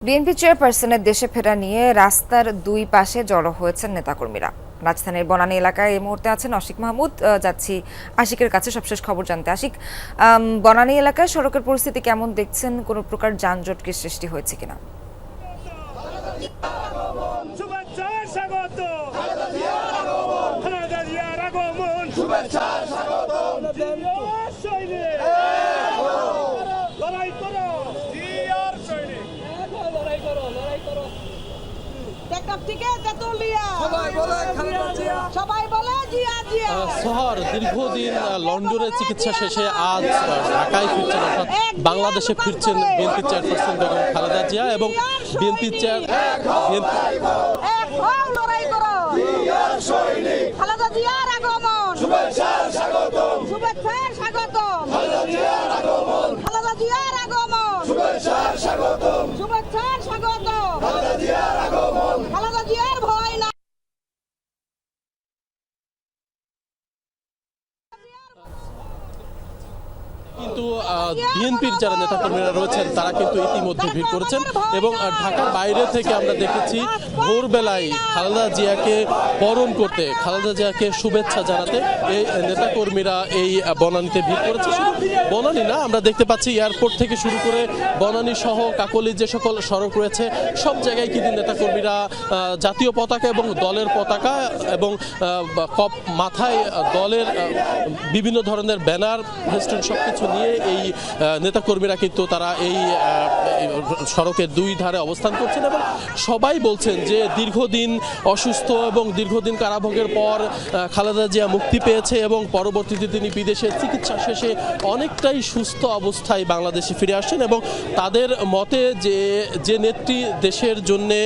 BNP চেয়ারপারসনের দেশে ফেরা নিয়ে রাস্তার দুই পাশে জড়ো হয়েছেন নেতাকর্মীরা। রাজধানীর বনানী এলাকায় এই মুহূর্তে আছেন আশিক মাহমুদ। যাচ্ছি আশিকের কাছে সবশেষ খবর জানতে। আশিক, বনানী এলাকায় সড়কের পরিস্থিতি কেমন দেখছেন? কোনো প্রকার যানজট কি সৃষ্টি হয়েছে কিনা? শহর দীর্ঘদিন লন্ডনে চিকিৎসা শেষে আজ ঢাকায় ফিরছেন, অর্থাৎ বাংলাদেশে ফিরছেন বিএনপি চেয়ারপারসন বেগম খালেদা জিয়া এবং বিএনপি কিন্তু বিএনপির যারা নেতাকর্মীরা রয়েছেন তারা কিন্তু ইতিমধ্যে ভিড় করেছেন এবং ঢাকার বাইরে থেকে আমরা দেখেছি ভোরবেলায় খালেদা জিয়াকে বরণ করতে, খালেদা জিয়াকে শুভেচ্ছা জানাতে এই নেতাকর্মীরা এই বনানীতে ভিড় করেছে। শুধু বনানী না, আমরা দেখতে পাচ্ছি এয়ারপোর্ট থেকে শুরু করে বনানী সহ কাকলির যে সকল সড়ক রয়েছে সব জায়গায় কিন্তু নেতাকর্মীরা জাতীয় পতাকা এবং দলের পতাকা এবং মাথায় দলের বিভিন্ন ধরনের ব্যানার, ফেস্টুন সবকিছু নিয়ে এই নেতাকর্মীরা কিন্তু তারা এই সড়কের দুই ধারে অবস্থান করছেন এবং সবাই বলছেন যে দীর্ঘদিন অসুস্থ এবং দীর্ঘদিন কারাভোগের পর খালেদা জিয়া মুক্তি পেয়েছে এবং পরবর্তীতে তিনি বিদেশে চিকিৎসা শেষে অনেকটাই সুস্থ অবস্থায় বাংলাদেশে ফিরে আসছেন এবং তাদের মতে যে নেত্রী দেশের জন্যে,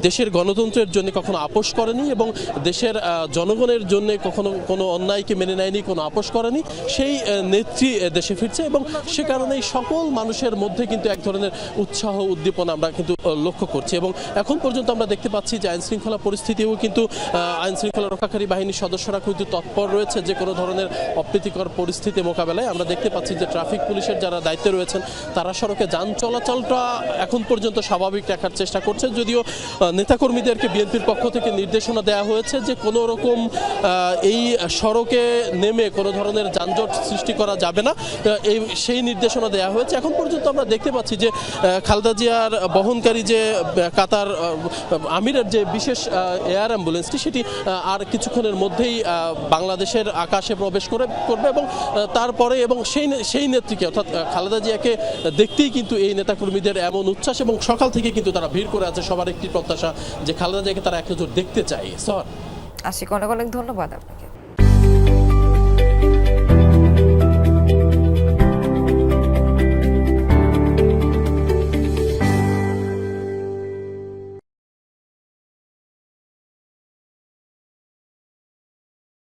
দেশের গণতন্ত্রের জন্য কখনো আপোষ করেনি এবং দেশের জনগণের জন্য কখনো কোনো অন্যায়কে মেনে নেয়নি, কোনো আপোষ করেনি, সেই নেত্রী দেশে ফিরছে এবং সে কারণেই সকল মানুষের মধ্যে কিন্তু এক ধরনের উৎসাহ উদ্দীপনা আমরা কিন্তু লক্ষ্য করছি এবং এখন পর্যন্ত আমরা দেখতে পাচ্ছি যে আইনশৃঙ্খলা পরিস্থিতিও কিন্তু আইনশৃঙ্খলা রক্ষাকারী বাহিনীর সদস্যরা কিন্তু তৎপর রয়েছে যে কোনো ধরনের অপ্রীতিকর পরিস্থিতি মোকাবেলায়। আমরা দেখতে পাচ্ছি যে ট্রাফিক পুলিশের যারা দায়িত্বে রয়েছেন তারা সড়কে যান চলাচলটা এখন পর্যন্ত স্বাভাবিক রাখার চেষ্টা করছে, যদিও নেতাকর্মীদেরকে বিএনপির পক্ষ থেকে নির্দেশনা দেওয়া হয়েছে যে কোনো রকম এই সড়কে নেমে কোনো ধরনের যানজট সৃষ্টি করা যাবে না, সেই নির্দেশনা দেওয়া হয়েছে। এখন পর্যন্ত আমরা দেখতে পাচ্ছি যে খালেদা জিয়ার বহনকারী যে কাতার আমিরের যে বিশেষ এয়ার অ্যাম্বুলেন্সটি সেটি আর কিছুক্ষণের মধ্যেই বাংলাদেশের আকাশে প্রবেশ করবে এবং তারপরে এবং সেই নেত্রীকে অর্থাৎ খালেদা জিয়াকে দেখতেই কিন্তু এই নেতাকর্মীদের এমন উচ্ছ্বাস এবং সকাল থেকে কিন্তু তারা ভিড় করে আছে। সবার একটি প্রত্যাশা যে খালেদা জিয়াকে তারা এক নজর দেখতে চায়। আশিক, অনেক অনেক ধন্যবাদ আপনাকে।